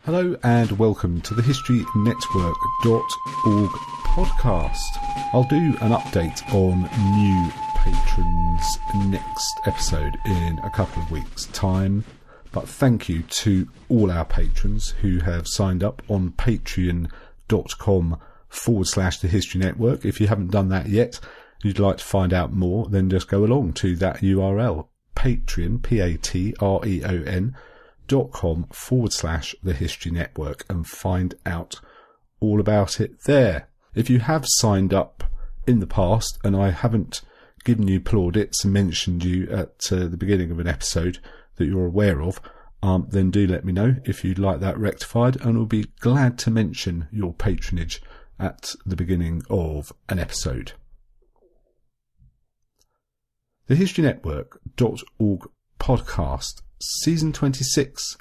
Hello and welcome to the HistoryNetwork.org podcast. I'll do an update on new patrons next episode in a couple of weeks' time, but thank you to all our patrons who have signed up on patreon.com/the History Network. If you haven't done that yet, you'd like to find out more, then just go along to that URL, Patreon, patreon.com/the History Network, and find out all about it there. If you have signed up in the past and I haven't given you plaudits and mentioned you at the beginning of an episode that you're aware of, then do let me know if you'd like that rectified, and I'll be glad to mention your patronage at the beginning of an episode. The HistoryNetwork.org podcast, Season 26,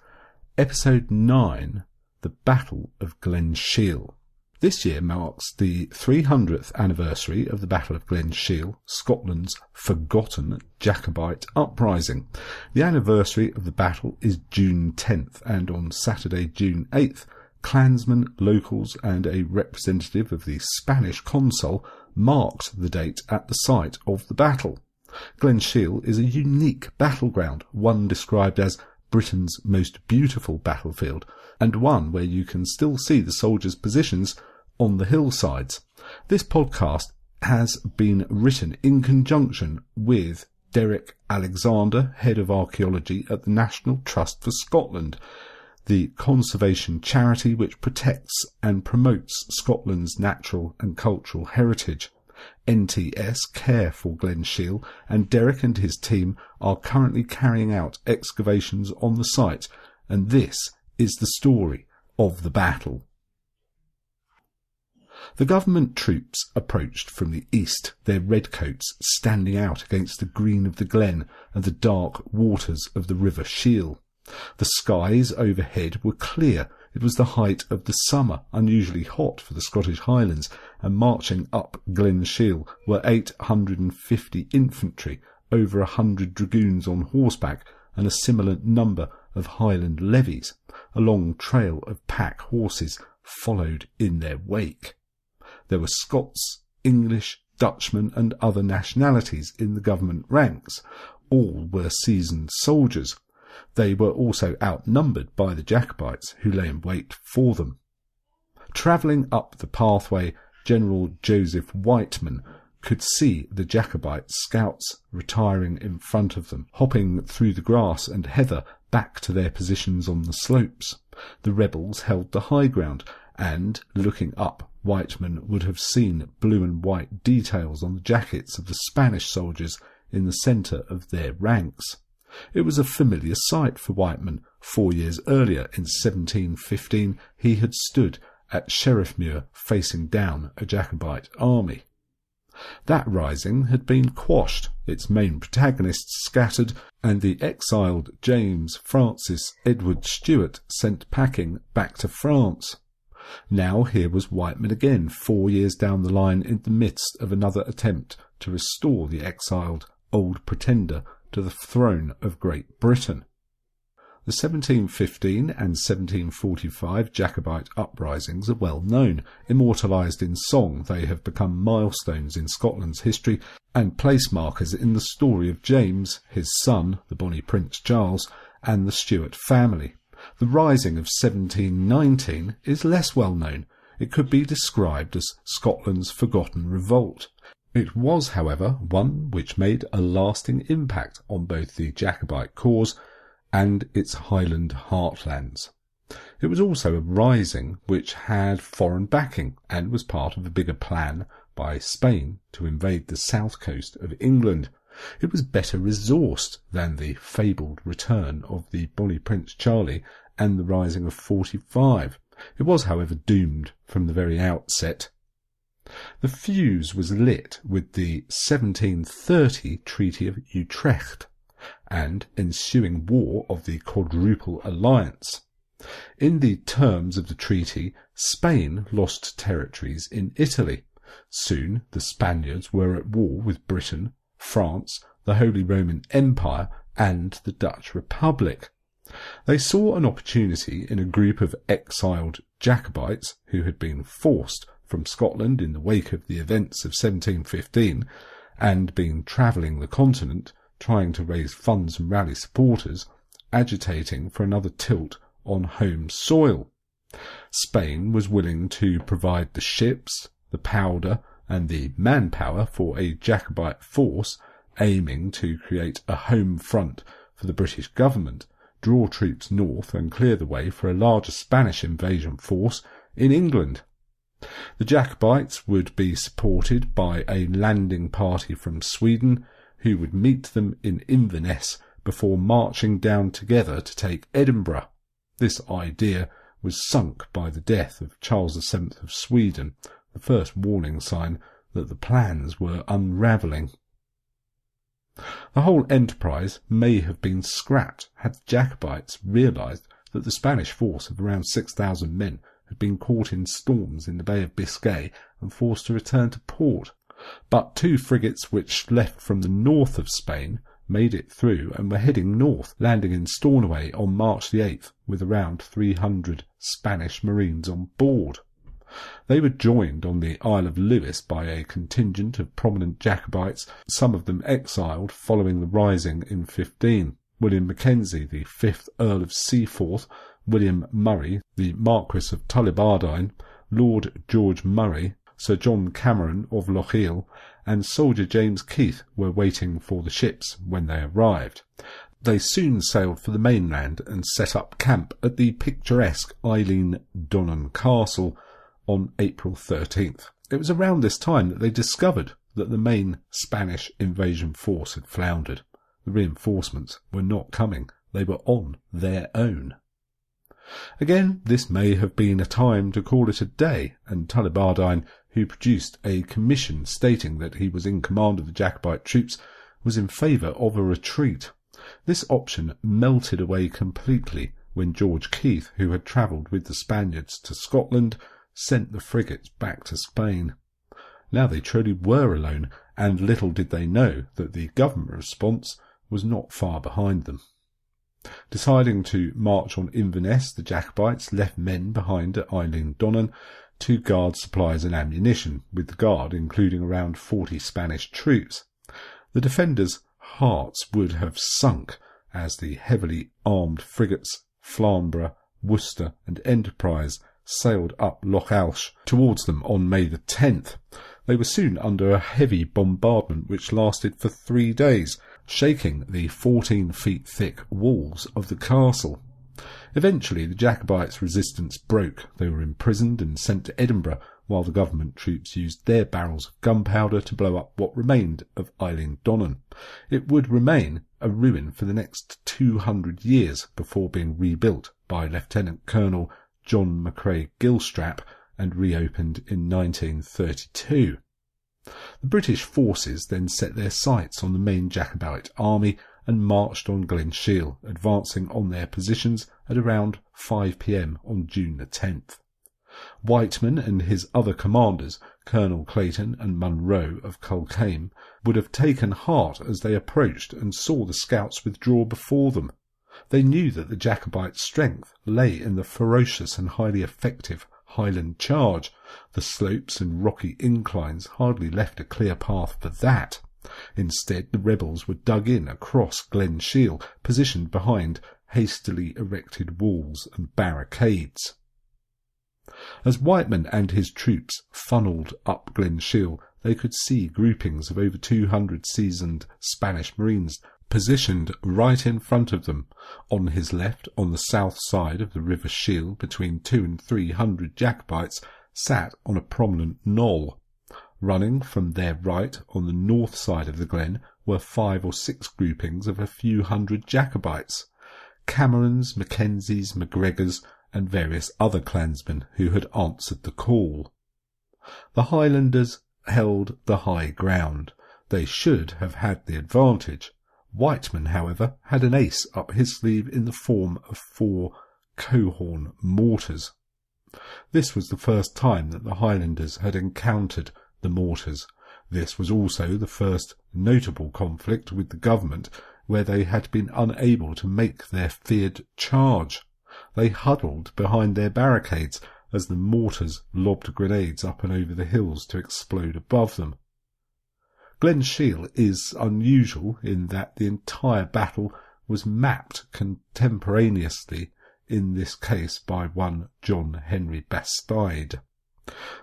Episode 9, The Battle of Glen Shiel. This year marks the 300th anniversary of the Battle of Glen Shiel, Scotland's forgotten Jacobite uprising. The anniversary of the battle is June 10th, and on Saturday, June 8th, clansmen, locals and a representative of the Spanish consul marked the date at the site of the battle. Glen Shiel is a unique battleground, one described as Britain's most beautiful battlefield, and one where you can still see the soldiers' positions on the hillsides. This podcast has been written in conjunction with Derek Alexander, Head of Archaeology at the National Trust for Scotland, the conservation charity which protects and promotes Scotland's natural and cultural heritage. NTS care for Glen Shiel, and Derek and his team are currently carrying out excavations on the site, and this is the story of the battle. The government troops approached from the east, their redcoats standing out against the green of the glen and the dark waters of the River Shiel. The skies overhead were clear. It was the height of the summer, unusually hot for the Scottish Highlands, and marching up Glen Shiel were 850 infantry, over 100 dragoons on horseback, and a similar number of Highland levies. A long trail of pack horses followed in their wake. There were Scots, English, Dutchmen and other nationalities in the government ranks. All were seasoned soldiers. They were also outnumbered by the Jacobites, who lay in wait for them. Travelling up the pathway, General Joseph Whiteman could see the Jacobite scouts retiring in front of them, hopping through the grass and heather back to their positions on the slopes. The rebels held the high ground, and, looking up, Whiteman would have seen blue and white details on the jackets of the Spanish soldiers in the centre of their ranks. It was a familiar sight for Whiteman. 4 years earlier, in 1715, he had stood at Sheriffmuir facing down a Jacobite army. That rising had been quashed, its main protagonists scattered, and the exiled James Francis Edward Stuart sent packing back to France. Now here was Whiteman again, 4 years down the line, in the midst of another attempt to restore the exiled Old Pretender to the throne of Great Britain. The 1715 and 1745 Jacobite uprisings are well known. Immortalised in song, they have become milestones in Scotland's history and place markers in the story of James, his son, the bonny Prince Charles, and the Stuart family. The rising of 1719 is less well known. It could be described as Scotland's forgotten revolt. It was, however, one which made a lasting impact on both the Jacobite cause and its Highland heartlands. It was also a rising which had foreign backing and was part of a bigger plan by Spain to invade the south coast of England. It was better resourced than the fabled return of the bonny Prince Charlie and the rising of 45. It was, however, doomed from the very outset. The fuse was lit with the 1730 Treaty of Utrecht and ensuing War of the Quadruple Alliance. In the terms of the treaty, Spain lost territories in Italy. Soon the Spaniards were at war with Britain, France, the Holy Roman Empire and the Dutch Republic. They saw an opportunity in a group of exiled Jacobites who had been forced from Scotland in the wake of the events of 1715 and been travelling the continent, trying to raise funds and rally supporters, agitating for another tilt on home soil. Spain was willing to provide the ships, the powder and the manpower for a Jacobite force aiming to create a home front for the British government, draw troops north and clear the way for a larger Spanish invasion force in England. The Jacobites would be supported by a landing party from Sweden who would meet them in Inverness before marching down together to take Edinburgh. This idea was sunk by the death of Charles VII of Sweden, the first warning sign that the plans were unravelling. The whole enterprise may have been scrapped had the Jacobites realised that the Spanish force of around 6,000 men had been caught in storms in the Bay of Biscay and forced to return to port. But 2 frigates which left from the north of Spain made it through and were heading north, landing in Stornoway on March the 8th with around 300 Spanish marines on board. They were joined on the Isle of Lewis by a contingent of prominent Jacobites, some of them exiled following the Rising in 15. William Mackenzie, the 5th Earl of Seaforth, William Murray, the Marquis of Tullibardine, Lord George Murray, Sir John Cameron of Lochiel, and soldier James Keith were waiting for the ships when they arrived. They soon sailed for the mainland and set up camp at the picturesque Eilean Donnan Castle on April 13th. It was around this time that they discovered that the main Spanish invasion force had floundered. The reinforcements were not coming. They were on their own. Again, this may have been a time to call it a day, and Tullibardine, who produced a commission stating that he was in command of the Jacobite troops, was in favour of a retreat. This option melted away completely when George Keith, who had travelled with the Spaniards to Scotland, sent the frigates back to Spain. Now they truly were alone, and little did they know that the government response was not far behind them. Deciding to march on Inverness, the Jacobites left men behind at Eilean Donnan to guard supplies and ammunition, with the guard including around 40 Spanish troops. The defenders' hearts would have sunk as the heavily armed frigates Flamborough, Worcester and Enterprise sailed up Loch Alsh towards them on May the 10th. They were soon under a heavy bombardment which lasted for 3 days, shaking the 14 feet thick walls of the castle. Eventually the Jacobites' resistance broke. They were imprisoned and sent to Edinburgh, while the government troops used their barrels of gunpowder to blow up what remained of Eilean Donnan. It would remain a ruin for the next 200 years before being rebuilt by Lieutenant Colonel John McCrae Gilstrap and reopened in 1932. The British forces then set their sights on the main Jacobite army and marched on Glen Shiel, advancing on their positions at around 5 p.m. on June the 10th. Whiteman and his other commanders, Colonel Clayton and Munro of Culkane, would have taken heart as they approached and saw the scouts withdraw before them. They knew that the Jacobite strength lay in the ferocious and highly effective Highland charge. The slopes and rocky inclines hardly left a clear path for that. Instead, the rebels were dug in across Glen Shiel, positioned behind hastily erected walls and barricades. As Whiteman and his troops funnelled up Glen Shiel, they could see groupings of over 200 seasoned Spanish marines positioned right in front of them. On his left, on the south side of the River Shiel, between 200 and 300 Jacobites sat on a prominent knoll. Running from their right, on the north side of the glen, were 5 or 6 groupings of a few hundred Jacobites, Camerons, Mackenzies, MacGregors, and various other clansmen who had answered the call. The Highlanders held the high ground. They should have had the advantage. Whiteman, however, had an ace up his sleeve in the form of 4 Cohorn mortars. This was the first time that the Highlanders had encountered the mortars. This was also the first notable conflict with the government, where they had been unable to make their feared charge. They huddled behind their barricades as the mortars lobbed grenades up and over the hills to explode above them. Glen Shiel is unusual in that the entire battle was mapped contemporaneously, in this case by one John Henry Bastide.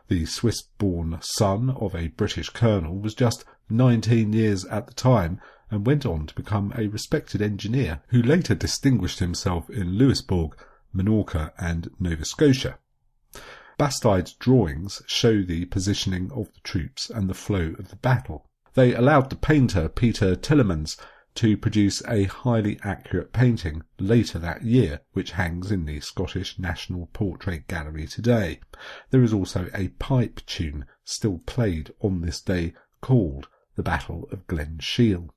The Swiss-born son of a British colonel was just 19 years at the time and went on to become a respected engineer who later distinguished himself in Louisbourg, Minorca and Nova Scotia. Bastide's drawings show the positioning of the troops and the flow of the battle. They allowed the painter Peter Tillemans to produce a highly accurate painting later that year, which hangs in the Scottish National Portrait Gallery today. There is also a pipe tune still played on this day called the Battle of Glen Shiel.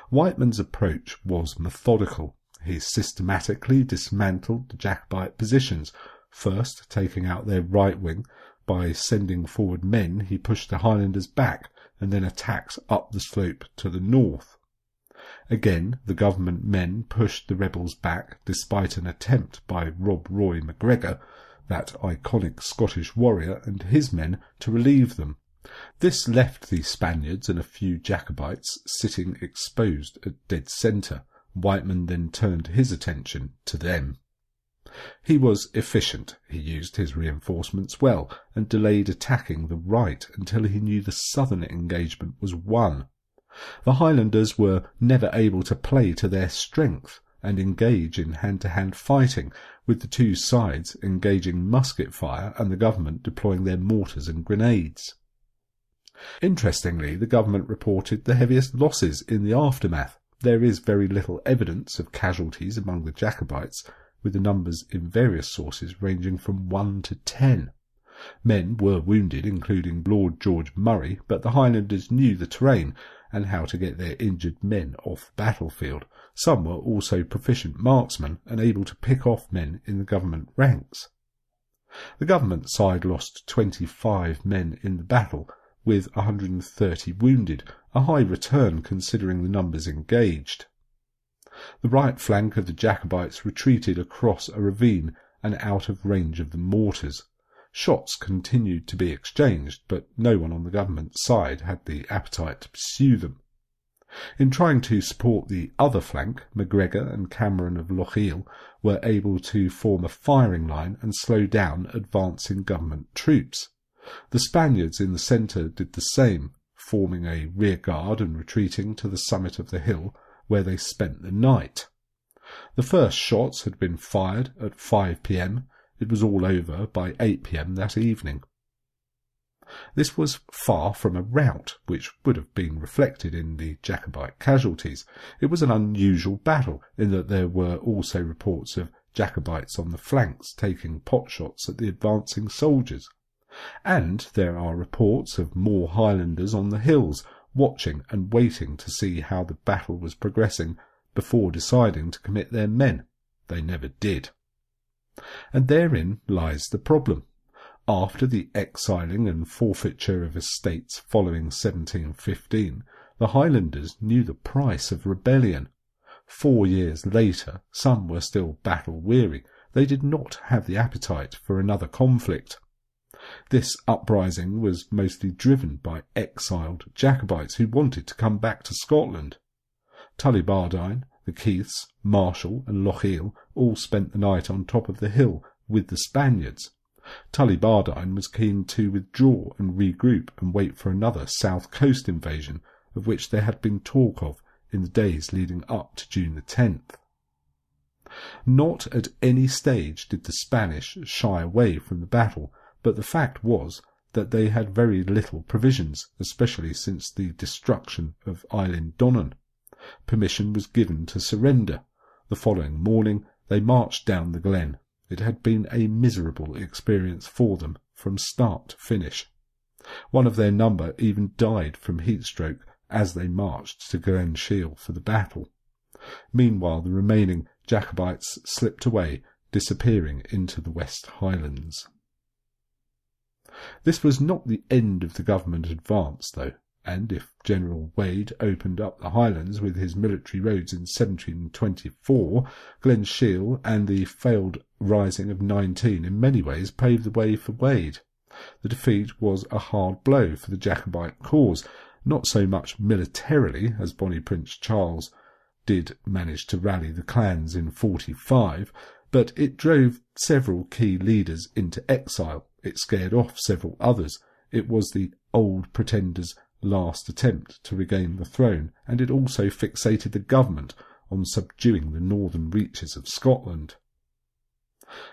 Wightman's approach was methodical. He systematically dismantled the Jacobite positions, first taking out their right wing. By sending forward men, he pushed the Highlanders back and then attacked up the slope to the north. Again, the government men pushed the rebels back despite an attempt by Rob Roy MacGregor, that iconic Scottish warrior, and his men to relieve them. This left the Spaniards and a few Jacobites sitting exposed at dead centre. Wightman then turned his attention to them. He was efficient. He used his reinforcements well and delayed attacking the right until he knew the southern engagement was won. The Highlanders were never able to play to their strength and engage in hand-to-hand fighting, with the two sides engaging musket fire and the government deploying their mortars and grenades. Interestingly, the government reported the heaviest losses in the aftermath. There is very little evidence of casualties among the Jacobites, with the numbers in various sources ranging from 1 to 10. Men were wounded, including Lord George Murray, but the Highlanders knew the terrain and how to get their injured men off the battlefield. Some were also proficient marksmen and able to pick off men in the government ranks. The government side lost 25 men in the battle, with 130 wounded, a high return considering the numbers engaged. The right flank of the Jacobites retreated across a ravine and out of range of the mortars. Shots continued to be exchanged, but no one on the government side had the appetite to pursue them. In trying to support the other flank, MacGregor and Cameron of Lochiel were able to form a firing line and slow down advancing government troops. The Spaniards in the centre did the same, forming a rear guard and retreating to the summit of the hill, where they spent the night. The first shots had been fired at 5 p.m. It was all over by 8 p.m. that evening. This was far from a rout, which would have been reflected in the Jacobite casualties. It was an unusual battle, in that there were also reports of Jacobites on the flanks taking potshots at the advancing soldiers. And there are reports of more Highlanders on the hills, watching and waiting to see how the battle was progressing before deciding to commit their men. They never did. And therein lies the problem. After the exiling and forfeiture of estates following 1715, the Highlanders knew the price of rebellion. 4 years later, some were still battle-weary. They did not have the appetite for another conflict. This uprising was mostly driven by exiled Jacobites who wanted to come back to Scotland. Tullibardine, the Keiths, Marshall and Lochiel all spent the night on top of the hill with the Spaniards. Tullibardine was keen to withdraw and regroup and wait for another south coast invasion, of which there had been talk of in the days leading up to June the 10th. Not at any stage did the Spanish shy away from the battle, but the fact was that they had very little provisions, especially since the destruction of Eilean Donnan. Permission was given to surrender. The following morning they marched down the glen. It had been a miserable experience for them from start to finish. One of their number even died from heatstroke as they marched to Glen Shiel for the battle. Meanwhile the remaining Jacobites slipped away, disappearing into the West Highlands. This was not the end of the government advance, though. and if General Wade opened up the Highlands with his military roads in 1724, Glen Shiel and the failed rising of 19 in many ways paved the way for Wade. The defeat was a hard blow for the Jacobite cause, not so much militarily, as Bonnie Prince Charles did manage to rally the clans in 45, but it drove several key leaders into exile. It scared off several others. It was the old pretender's last attempt to regain the throne, and it also fixated the government on subduing the northern reaches of Scotland.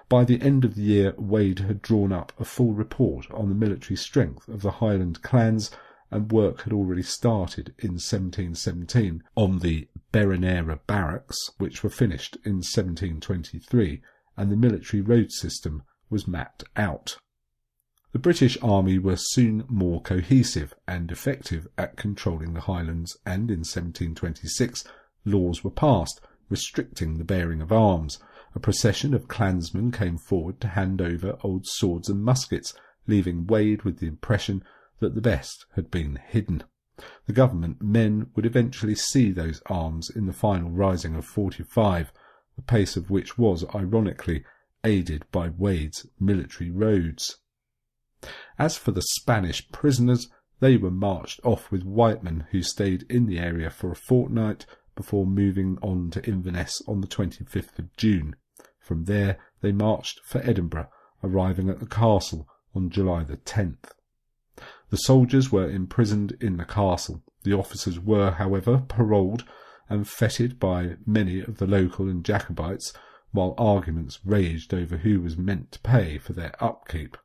By the end of the year, Wade had drawn up a full report on the military strength of the Highland clans, and work had already started in 1717 on the Berenera barracks, which were finished in 1723, and the military road system was mapped out. The British Army were soon more cohesive and effective at controlling the Highlands, and in 1726 laws were passed restricting the bearing of arms. A procession of clansmen came forward to hand over old swords and muskets, leaving Wade with the impression that the best had been hidden. The government men would eventually see those arms in the final rising of 45, the pace of which was, ironically, aided by Wade's military roads. As for the Spanish prisoners, they were marched off with white men who stayed in the area for a fortnight before moving on to Inverness on the 25th of June. From there they marched for Edinburgh, arriving at the castle on July the 10th. The soldiers were imprisoned in the castle. The officers were, however, paroled and feted by many of the local and Jacobites, while arguments raged over who was meant to pay for their upkeep.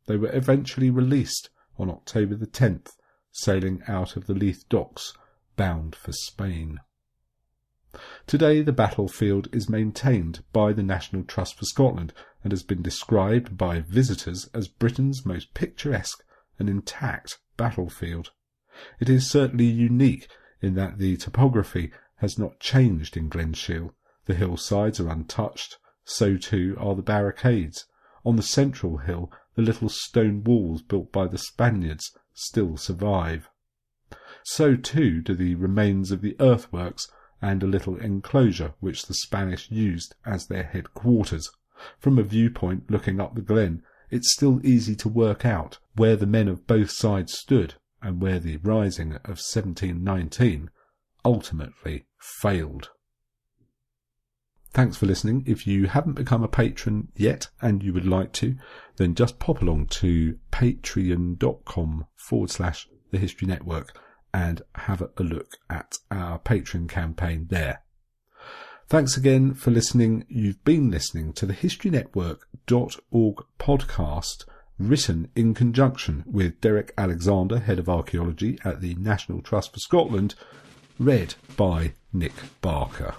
They were eventually released on October the 10th, sailing out of the Leith docks, bound for Spain. Today the battlefield is maintained by the National Trust for Scotland and has been described by visitors as Britain's most picturesque and intact battlefield. It is certainly unique in that the topography has not changed in Glen Shiel. The hillsides are untouched, so too are the barricades. On the central hill, the little stone walls built by the Spaniards still survive. So too do the remains of the earthworks and a little enclosure which the Spanish used as their headquarters. From a viewpoint looking up the glen, it's still easy to work out where the men of both sides stood and where the rising of 1719 ultimately failed. Thanks for listening. If you haven't become a patron yet and you would like to, then just pop along to patreon.com/The History Network and have a look at our Patreon campaign there. Thanks again for listening. You've been listening to the historynetwork.org podcast, written in conjunction with Derek Alexander, Head of Archaeology at the National Trust for Scotland, read by Nick Barker.